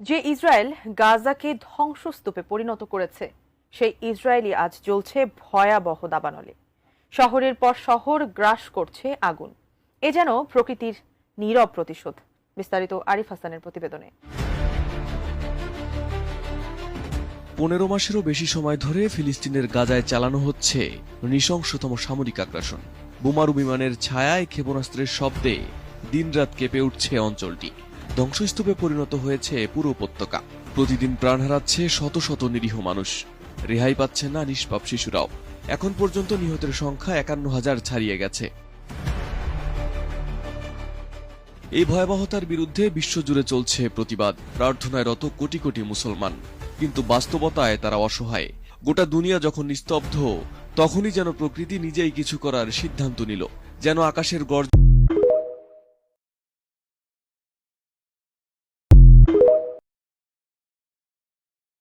যে ইসরায়েল গাজাকে ধ্বংসস্তূপে পরিণত করেছে সেই ইসরায়েলই আজ জ্বলছে ভয়াবহ দাবানলে। শহরের পর শহর গ্রাস করছে আগুন। এ যেন প্রকৃতির নীরব প্রতিশোধ। বিস্তারিত আরিফ হাসানের প্রতিবেদনে। 15 মাসেরও বেশি সময় ধরে ফিলিস্তিনের গাজায় চালানো হচ্ছে নৃশংসতম সামরিক আগ্রাসন। বোমারু বিমানের ছায়ায়, ক্ষেপণাস্ত্রের শব্দে দিনরাত কেঁপে উঠছে অঞ্চলটি। ধ্বংসস্তূপে পরিণত হয়েছে পুরো উপত্যকা। প্রতিদিন প্রাণ হারাচ্ছে শত শত নিরীহ মানুষ। রেহাই পাচ্ছে না নিষ্পাপ শিশুরাও। এখন পর্যন্ত নিহতের সংখ্যা 51,000 ছাড়িয়ে গেছে। এই ভয়াবহতার বিরুদ্ধে বিশ্বজুড়ে চলছে প্রতিবাদ, প্রার্থনায় রত কোটি কোটি মুসলমান। কিন্তু বাস্তবতায় তারা অসহায়। গোটা দুনিয়া যখন নিস্তব্ধ, তখনই যেন প্রকৃতি নিজেই কিছু করার সিদ্ধান্ত নিল। যেন আকাশের গর্জন